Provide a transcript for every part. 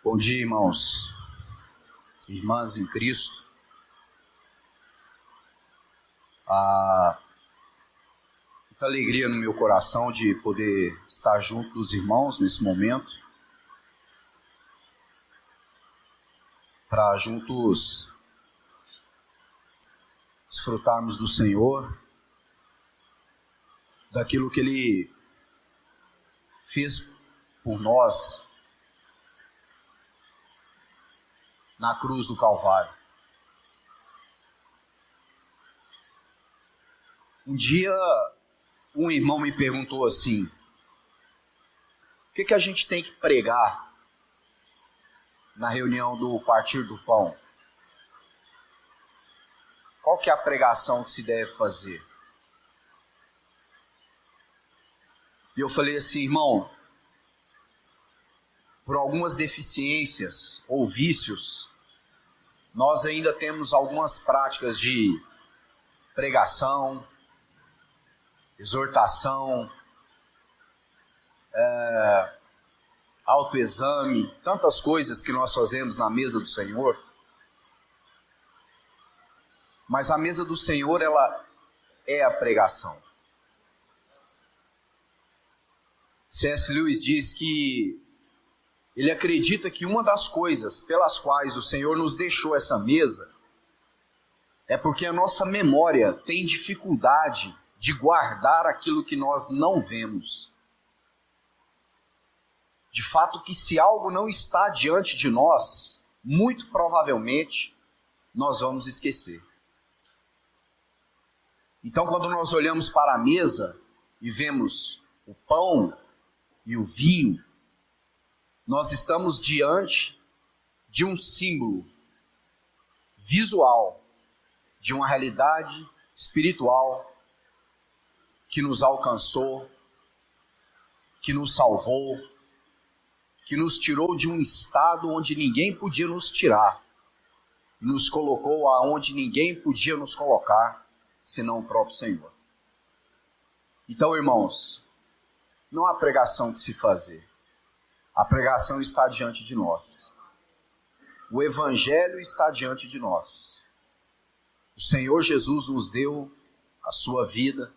Bom dia, irmãos, irmãs em Cristo. Muita alegria no meu coração de poder estar junto dos irmãos nesse momento, para juntos desfrutarmos do Senhor, daquilo que Ele fez por nós na cruz do Calvário. Um dia, um irmão me perguntou assim: o que a gente tem que pregar na reunião do Partir do Pão? Qual que é a pregação que se deve fazer? E eu falei assim: irmão, por algumas deficiências ou vícios, nós ainda temos algumas práticas de pregação, exortação, autoexame, tantas coisas que nós fazemos na mesa do Senhor. Mas a mesa do Senhor, ela é a pregação. C.S. Lewis diz que ele acredita que uma das coisas pelas quais o Senhor nos deixou essa mesa é porque a nossa memória tem dificuldade de guardar aquilo que nós não vemos. De fato que se algo não está diante de nós, muito provavelmente nós vamos esquecer. Então, quando nós olhamos para a mesa e vemos o pão e o vinho, nós estamos diante de um símbolo visual de uma realidade espiritual que nos alcançou, que nos salvou, que nos tirou de um estado onde ninguém podia nos tirar e nos colocou aonde ninguém podia nos colocar, senão o próprio Senhor. Então, irmãos, não há pregação que se fazer. A pregação está diante de nós. O Evangelho está diante de nós. O Senhor Jesus nos deu a sua vida,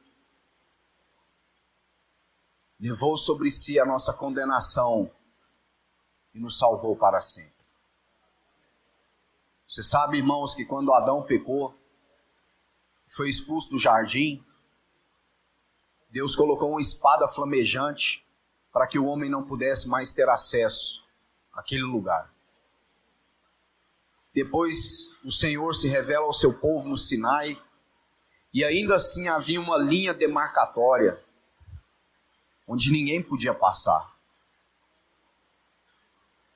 levou sobre si a nossa condenação e nos salvou para sempre. Você sabe, irmãos, que quando Adão pecou, foi expulso do jardim, Deus colocou uma espada flamejante para que o homem não pudesse mais ter acesso àquele lugar. Depois o Senhor se revela ao seu povo no Sinai, e ainda assim havia uma linha demarcatória, onde ninguém podia passar.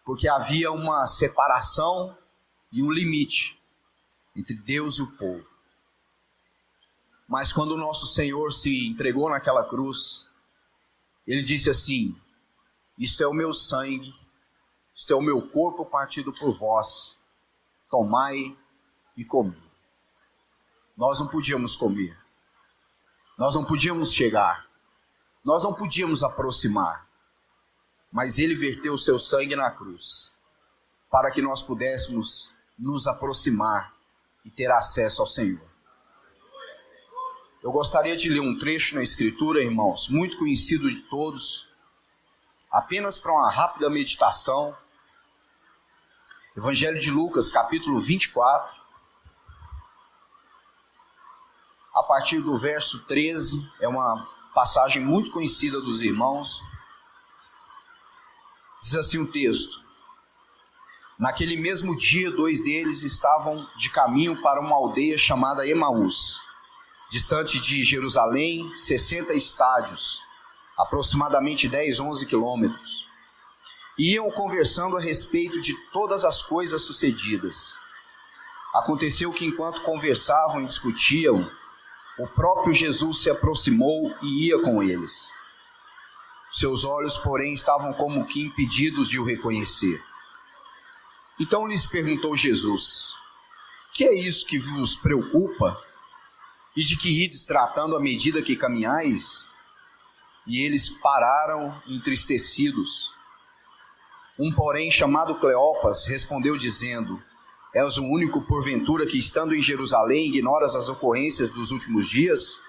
Porque havia uma separação e um limite entre Deus e o povo. Mas quando o nosso Senhor se entregou naquela cruz, Ele disse assim: isto é o meu sangue, isto é o meu corpo partido por vós, tomai e comi. Nós não podíamos comer, nós não podíamos chegar, nós não podíamos aproximar, mas Ele verteu o seu sangue na cruz, para que nós pudéssemos nos aproximar e ter acesso ao Senhor. Eu gostaria de ler um trecho na Escritura, irmãos, muito conhecido de todos, apenas para uma rápida meditação. Evangelho de Lucas, capítulo 24, a partir do verso 13, é uma passagem muito conhecida dos irmãos. Diz assim o texto: naquele mesmo dia, 2 deles estavam de caminho para uma aldeia chamada Emaús, distante de Jerusalém, 60 estádios, aproximadamente 10, 11 quilômetros. Iam conversando a respeito de todas as coisas sucedidas. Aconteceu que enquanto conversavam e discutiam, o próprio Jesus se aproximou e ia com eles. Seus olhos, porém, estavam como que impedidos de o reconhecer. Então lhes perguntou Jesus: que é isso que vos preocupa? E de que ides tratando à medida que caminhais? E eles pararam entristecidos. Um, porém, chamado Cleopas, respondeu dizendo: És o único, porventura, que estando em Jerusalém ignoras as ocorrências dos últimos dias?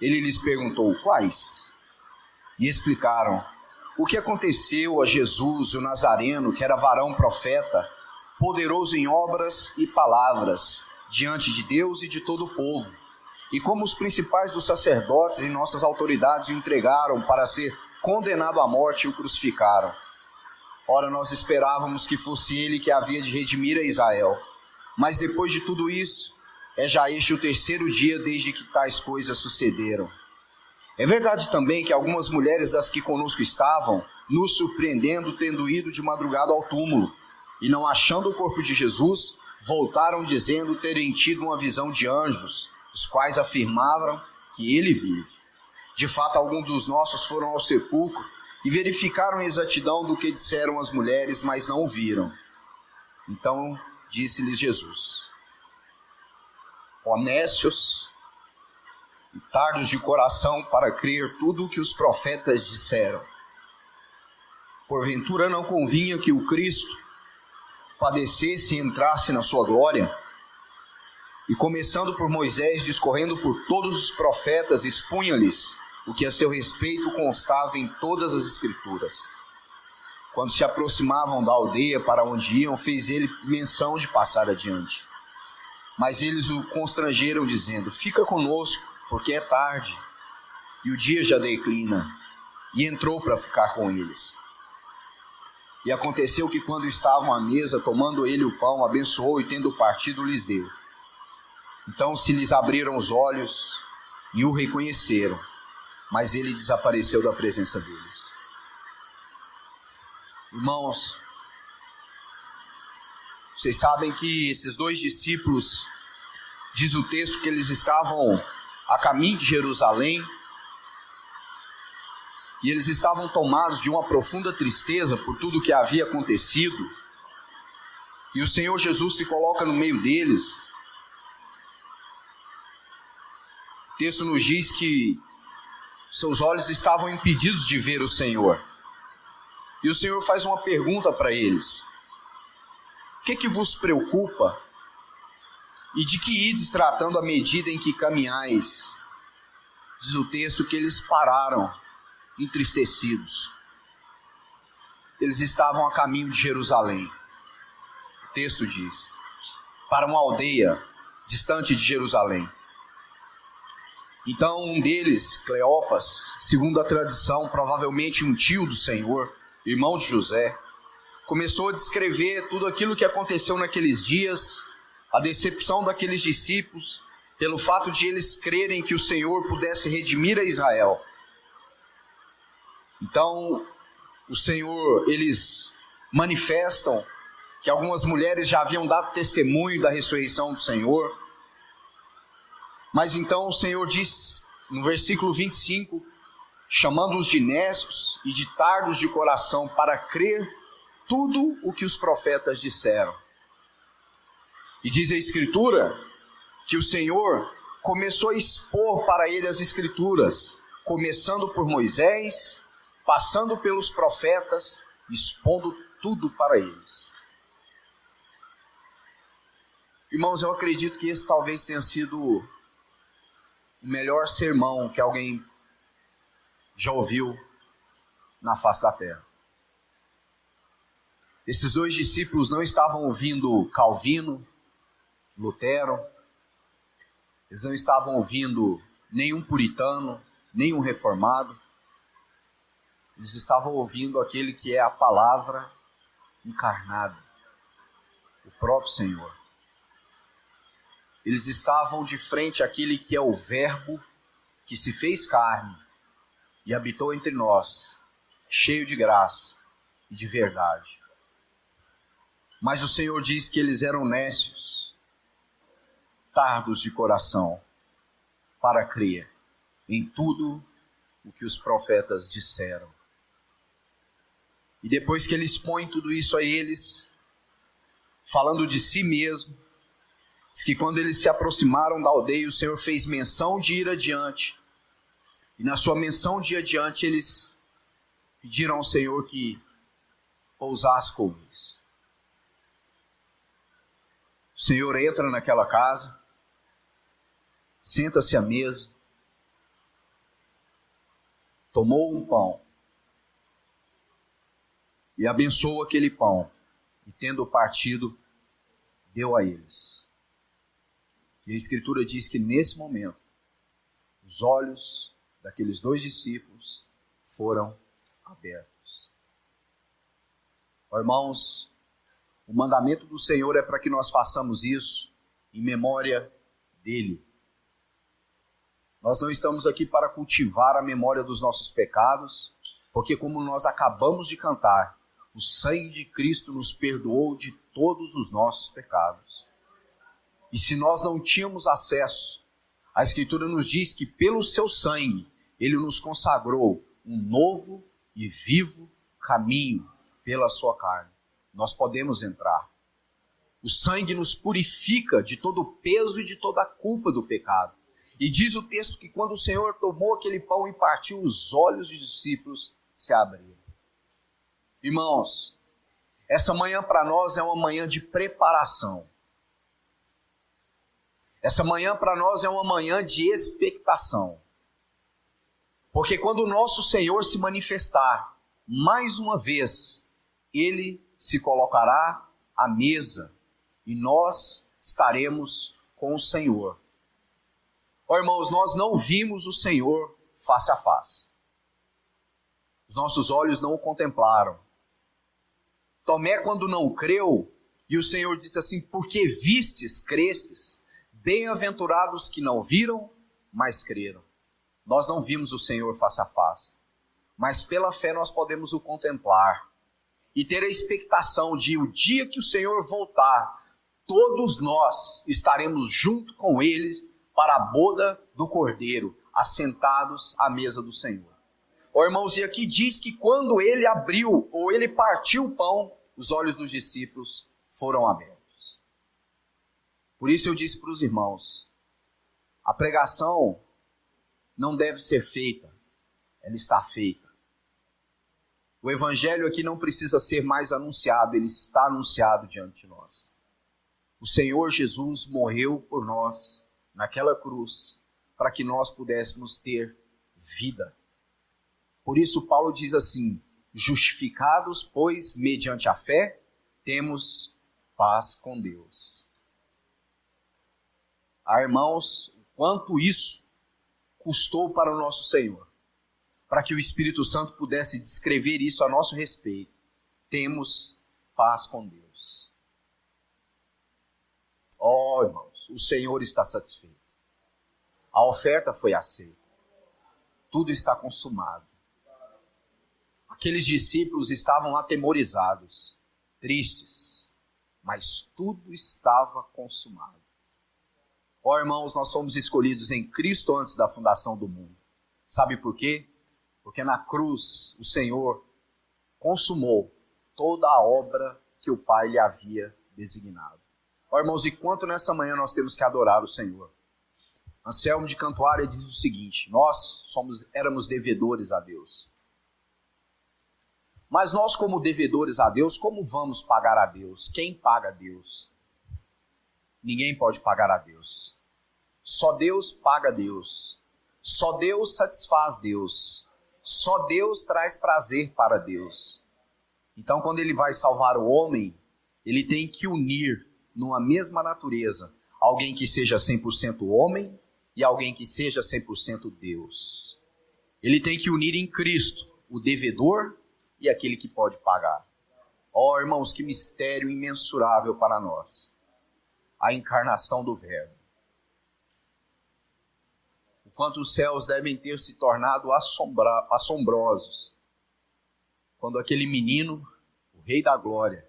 Ele lhes perguntou: quais? E explicaram: o que aconteceu a Jesus, o Nazareno, que era varão profeta, poderoso em obras e palavras, diante de Deus e de todo o povo, e como os principais dos sacerdotes e nossas autoridades o entregaram para ser condenado à morte e o crucificaram. Ora, nós esperávamos que fosse ele que havia de redimir a Israel. Mas depois de tudo isso, é já este o terceiro dia desde que tais coisas sucederam. É verdade também que algumas mulheres das que conosco estavam, nos surpreendendo, tendo ido de madrugada ao túmulo, e não achando o corpo de Jesus, voltaram dizendo terem tido uma visão de anjos, os quais afirmavam que ele vive. De fato, alguns dos nossos foram ao sepulcro e verificaram a exatidão do que disseram as mulheres, mas não o viram. Então disse-lhes Jesus: honestos e tardos de coração para crer tudo o que os profetas disseram. Porventura não convinha que o Cristo padecesse e entrasse na sua glória? E começando por Moisés, discorrendo por todos os profetas, expunha-lhes o que a seu respeito constava em todas as Escrituras. Quando se aproximavam da aldeia para onde iam, fez ele menção de passar adiante. Mas eles o constrangeram, dizendo: fica conosco, porque é tarde, e o dia já declina. E entrou para ficar com eles. E aconteceu que, quando estavam à mesa, tomando ele o pão, abençoou e, tendo partido, lhes deu. Então se lhes abriram os olhos e o reconheceram, mas ele desapareceu da presença deles. Irmãos, vocês sabem que esses dois discípulos, diz o texto que eles estavam a caminho de Jerusalém, e eles estavam tomados de uma profunda tristeza por tudo o que havia acontecido, e o Senhor Jesus se coloca no meio deles. O texto nos diz que seus olhos estavam impedidos de ver o Senhor, e o Senhor faz uma pergunta para eles: o que vos preocupa? E de que ides tratando à medida em que caminhais? Diz o texto que eles pararam, entristecidos. Eles estavam a caminho de Jerusalém. O texto diz: para uma aldeia distante de Jerusalém. Então um deles, Cleopas, segundo a tradição, provavelmente um tio do Senhor, irmão de José, começou a descrever tudo aquilo que aconteceu naqueles dias, a decepção daqueles discípulos, pelo fato de eles crerem que o Senhor pudesse redimir a Israel. Então, eles manifestam que algumas mulheres já haviam dado testemunho da ressurreição do Senhor. Mas então o Senhor diz, no versículo 25, chamando-os de necios e de tardos de coração para crer tudo o que os profetas disseram. E diz a Escritura que o Senhor começou a expor para ele as Escrituras, começando por Moisés, passando pelos profetas, expondo tudo para eles. Irmãos, eu acredito que esse talvez tenha sido o melhor sermão que alguém já ouviu na face da terra. Esses dois discípulos não estavam ouvindo Calvino, Lutero, eles não estavam ouvindo nenhum puritano, nenhum reformado. Eles estavam ouvindo aquele que é a palavra encarnada, o próprio Senhor. Eles estavam de frente àquele que é o Verbo que se fez carne e habitou entre nós, cheio de graça e de verdade. Mas o Senhor diz que eles eram nécios, tardos de coração, para crer em tudo o que os profetas disseram. E depois que ele expõe tudo isso a eles, falando de si mesmo, diz que quando eles se aproximaram da aldeia, o Senhor fez menção de ir adiante. E na sua menção de ir adiante, eles pediram ao Senhor que pousasse com eles. O Senhor entra naquela casa, senta-se à mesa, tomou um pão e abençoou aquele pão, e tendo partido, deu a eles. E a Escritura diz que nesse momento, os olhos daqueles 2 discípulos foram abertos. Ó, irmãos, o mandamento do Senhor é para que nós façamos isso em memória dele. Nós não estamos aqui para cultivar a memória dos nossos pecados, porque como nós acabamos de cantar, o sangue de Cristo nos perdoou de todos os nossos pecados. E se nós não tínhamos acesso, a Escritura nos diz que pelo seu sangue, ele nos consagrou um novo e vivo caminho pela sua carne. Nós podemos entrar. O sangue nos purifica de todo o peso e de toda a culpa do pecado. E diz o texto que quando o Senhor tomou aquele pão e partiu, os olhos dos discípulos se abriram. Irmãos, essa manhã para nós é uma manhã de preparação. Essa manhã para nós é uma manhã de expectação. Porque quando o nosso Senhor se manifestar, mais uma vez, ele se colocará à mesa e nós estaremos com o Senhor. Ó, irmãos, nós não vimos o Senhor face a face. Os nossos olhos não o contemplaram. Tomé, quando não creu, e o Senhor disse assim: porque vistes, crestes, bem-aventurados que não viram, mas creram. Nós não vimos o Senhor face a face, mas pela fé nós podemos o contemplar e ter a expectação de o dia que o Senhor voltar, todos nós estaremos junto com eles para a boda do Cordeiro, assentados à mesa do Senhor. Ó, irmãos, e aqui diz que quando ele abriu ou ele partiu o pão, os olhos dos discípulos foram abertos. Por isso eu disse para os irmãos, a pregação não deve ser feita, ela está feita. O evangelho aqui não precisa ser mais anunciado, ele está anunciado diante de nós. O Senhor Jesus morreu por nós naquela cruz, para que nós pudéssemos ter vida. Por isso Paulo diz assim: justificados, pois, mediante a fé, temos paz com Deus. Ah, irmãos, o quanto isso custou para o nosso Senhor, para que o Espírito Santo pudesse descrever isso a nosso respeito. Temos paz com Deus. Oh, irmãos, o Senhor está satisfeito. A oferta foi aceita. Tudo está consumado. Aqueles discípulos estavam atemorizados, tristes, mas tudo estava consumado. Ó, irmãos, nós fomos escolhidos em Cristo antes da fundação do mundo. Sabe por quê? Porque na cruz o Senhor consumou toda a obra que o Pai lhe havia designado. Ó, irmãos, e quanto nessa manhã nós temos que adorar o Senhor. Anselmo de Cantuária diz o seguinte: nós éramos devedores a Deus. Mas nós, como devedores a Deus, como vamos pagar a Deus? Quem paga a Deus? Ninguém pode pagar a Deus. Só Deus paga a Deus. Só Deus satisfaz Deus. Só Deus traz prazer para Deus. Então, quando ele vai salvar o homem, ele tem que unir numa mesma natureza alguém que seja 100% homem e alguém que seja 100% Deus. Ele tem que unir em Cristo o devedor e aquele que pode pagar. Ó, irmãos, que mistério imensurável para nós. A encarnação do Verbo. O quanto os céus devem ter se tornado assombrosos quando aquele menino, o Rei da Glória,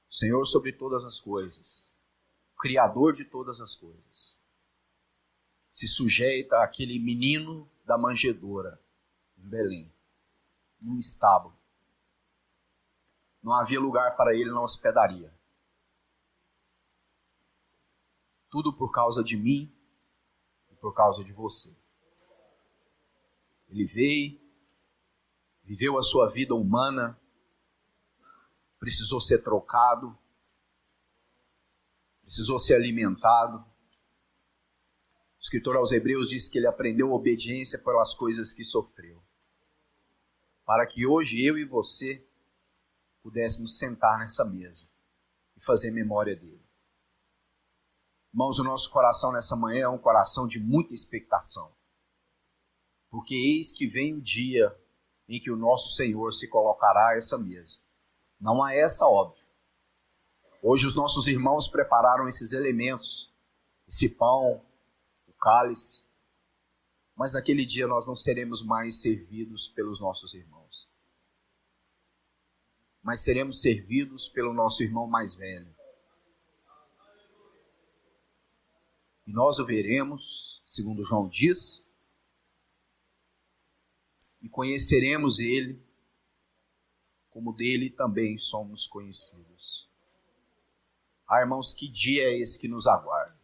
o Senhor sobre todas as coisas, o Criador de todas as coisas, se sujeita àquele menino da manjedoura em Belém, num estábulo. Não havia lugar para ele na hospedaria. Tudo por causa de mim e por causa de você. Ele veio, viveu a sua vida humana, precisou ser trocado, precisou ser alimentado. O escritor aos Hebreus diz que ele aprendeu obediência pelas coisas que sofreu, para que hoje eu e você pudéssemos sentar nessa mesa e fazer memória dele. Irmãos, o nosso coração nessa manhã é um coração de muita expectação, porque eis que vem o dia em que o nosso Senhor se colocará a essa mesa. Não há essa, óbvio. Hoje os nossos irmãos prepararam esses elementos, esse pão, o cálice, mas naquele dia nós não seremos mais servidos pelos nossos irmãos, mas seremos servidos pelo nosso irmão mais velho. E nós o veremos, segundo João diz, e conheceremos ele, como dele também somos conhecidos. Ah, irmãos, que dia é esse que nos aguarda?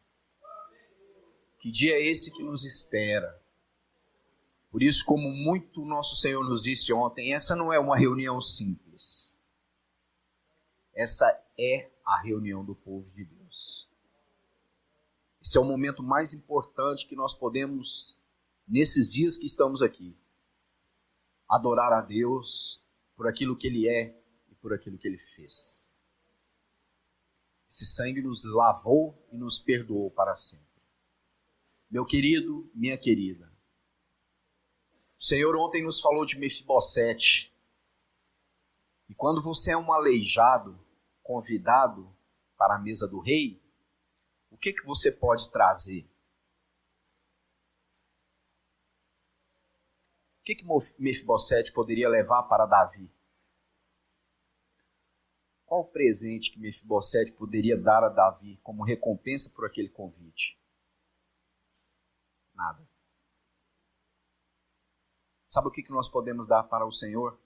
Que dia é esse que nos espera? Por isso, como muito nosso Senhor nos disse ontem, essa não é uma reunião simples. Essa é a reunião do povo de Deus. Esse é o momento mais importante que nós podemos, nesses dias que estamos aqui, adorar a Deus por aquilo que Ele é e por aquilo que Ele fez. Esse sangue nos lavou e nos perdoou para sempre. Meu querido, minha querida, o Senhor ontem nos falou de Mefibosete. E quando você é um aleijado, convidado para a mesa do rei, o que você pode trazer? O que Mefibosete poderia levar para Davi? Qual o presente que Mefibosete poderia dar a Davi como recompensa por aquele convite? Nada. Sabe o que nós podemos dar para o Senhor?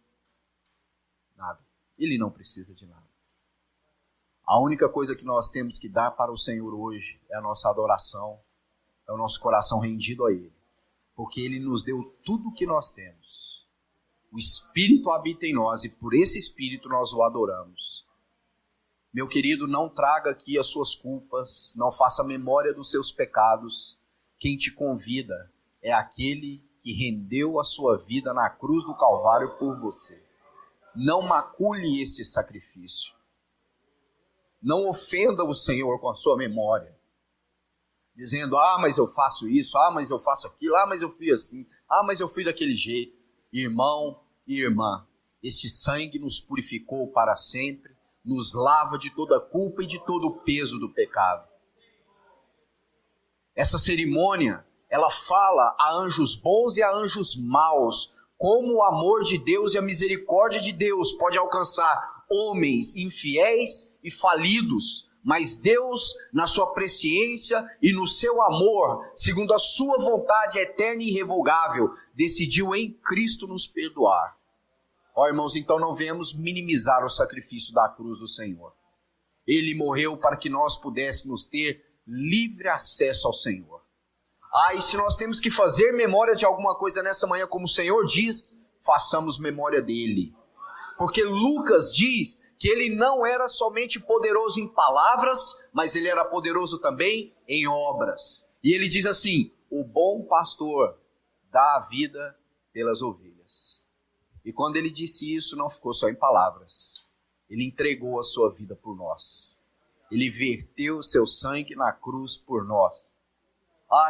Nada. Ele não precisa de nada. A única coisa que nós temos que dar para o Senhor hoje é a nossa adoração, é o nosso coração rendido a Ele. Porque Ele nos deu tudo o que nós temos. O Espírito habita em nós e por esse Espírito nós o adoramos. Meu querido, não traga aqui as suas culpas, não faça memória dos seus pecados. Quem te convida é aquele que rendeu a sua vida na cruz do Calvário por você. Não macule esse sacrifício. Não ofenda o Senhor com a sua memória, dizendo, mas eu faço isso, mas eu faço aquilo, mas eu fui assim, mas eu fui daquele jeito. Irmão e irmã, este sangue nos purificou para sempre, nos lava de toda a culpa e de todo o peso do pecado. Essa cerimônia, ela fala a anjos bons e a anjos maus, como o amor de Deus e a misericórdia de Deus pode alcançar homens infiéis e falidos, mas Deus, na sua presciência e no seu amor, segundo a sua vontade eterna e irrevogável, decidiu em Cristo nos perdoar. Irmãos, então não venhamos minimizar o sacrifício da cruz do Senhor. Ele morreu para que nós pudéssemos ter livre acesso ao Senhor. E se nós temos que fazer memória de alguma coisa nessa manhã, como o Senhor diz, façamos memória dele. Porque Lucas diz que ele não era somente poderoso em palavras, mas ele era poderoso também em obras. E ele diz assim, o bom pastor dá a vida pelas ovelhas. E quando ele disse isso, não ficou só em palavras. Ele entregou a sua vida por nós. Ele verteu o seu sangue na cruz por nós.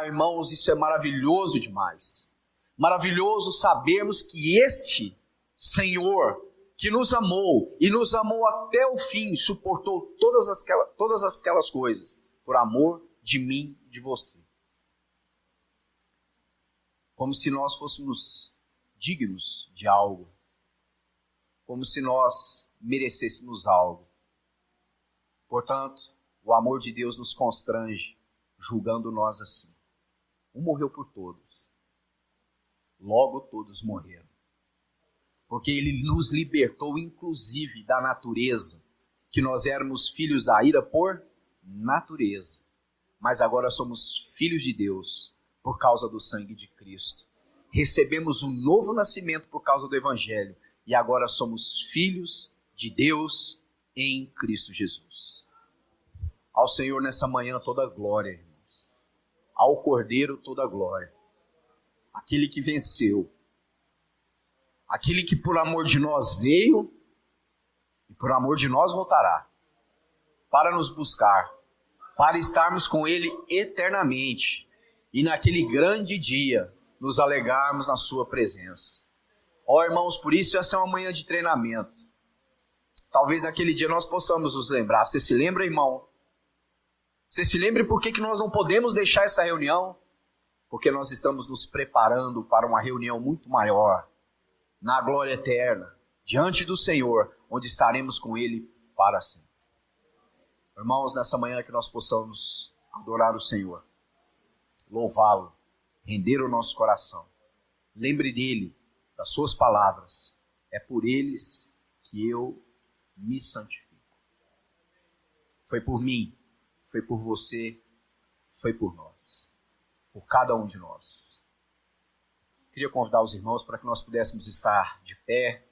Irmãos, isso é maravilhoso demais. Maravilhoso sabermos que este Senhor, que nos amou e nos amou até o fim, suportou todas aquelas coisas por amor de mim e de você. Como se nós fôssemos dignos de algo, como se nós merecêssemos algo. Portanto, o amor de Deus nos constrange, julgando nós assim. Um morreu por todos, logo todos morreram. Porque ele nos libertou, inclusive, da natureza, que nós éramos filhos da ira por natureza. Mas agora somos filhos de Deus, por causa do sangue de Cristo. Recebemos um novo nascimento por causa do Evangelho. E agora somos filhos de Deus em Cristo Jesus. Ao Senhor nessa manhã toda a glória, irmãos. Ao Cordeiro toda a glória. Aquele que venceu. Aquele que por amor de nós veio e por amor de nós voltará. Para nos buscar. Para estarmos com Ele eternamente. E naquele grande dia nos alegarmos na sua presença. Ó irmãos, por isso essa é uma manhã de treinamento. Talvez naquele dia nós possamos nos lembrar. Você se lembra, irmão? Você se lembra por que nós não podemos deixar essa reunião? Porque nós estamos nos preparando para uma reunião muito maior, na glória eterna, diante do Senhor, onde estaremos com Ele para sempre. Irmãos, nessa manhã que nós possamos adorar o Senhor, louvá-lo, render o nosso coração. Lembre dele, das suas palavras. É por eles que eu me santifico. Foi por mim, foi por você, foi por nós. Por cada um de nós. Queria convidar os irmãos para que nós pudéssemos estar de pé.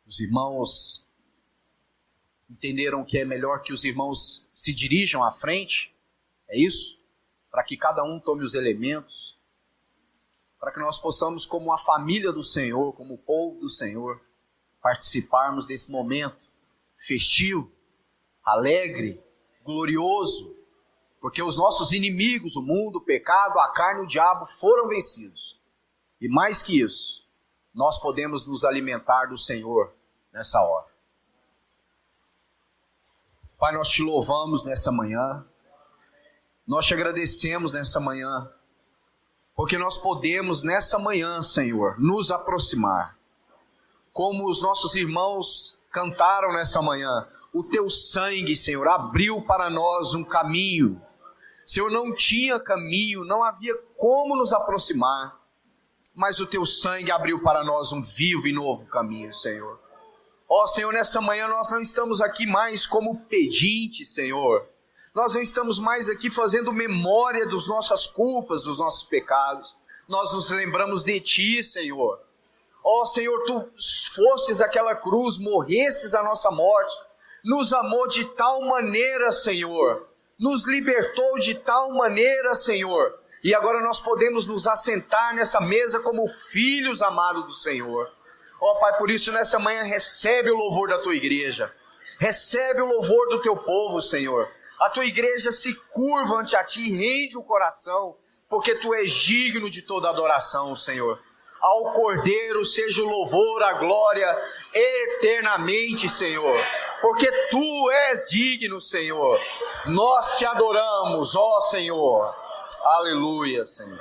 Os irmãos entenderam que é melhor que os irmãos se dirijam à frente. É isso? Para que cada um tome os elementos. Para que nós possamos, como a família do Senhor, como o povo do Senhor, participarmos desse momento festivo, alegre, glorioso, porque os nossos inimigos, o mundo, o pecado, a carne e o diabo foram vencidos. E mais que isso, nós podemos nos alimentar do Senhor nessa hora. Pai, nós te louvamos nessa manhã, nós te agradecemos nessa manhã, porque nós podemos nessa manhã, Senhor, nos aproximar. Como os nossos irmãos cantaram nessa manhã, o teu sangue, Senhor, abriu para nós um caminho. Senhor, não tinha caminho, não havia como nos aproximar, mas o teu sangue abriu para nós um vivo e novo caminho, Senhor. Ó Senhor, nessa manhã nós não estamos aqui mais como pedintes, Senhor. Nós não estamos mais aqui fazendo memória das nossas culpas, dos nossos pecados. Nós nos lembramos de Ti, Senhor. Ó Senhor, Tu fostes aquela cruz, morrestes a nossa morte, nos amou de tal maneira, Senhor, nos libertou de tal maneira, Senhor, e agora nós podemos nos assentar nessa mesa como filhos amados do Senhor. Ó Pai, por isso nessa manhã recebe o louvor da Tua igreja, recebe o louvor do Teu povo, Senhor. A Tua igreja se curva ante a Ti, rende o coração, porque Tu és digno de toda adoração, Senhor. Ao Cordeiro seja o louvor, a glória, eternamente, Senhor, porque Tu és digno, Senhor. Nós Te adoramos, ó Senhor. Aleluia, Senhor.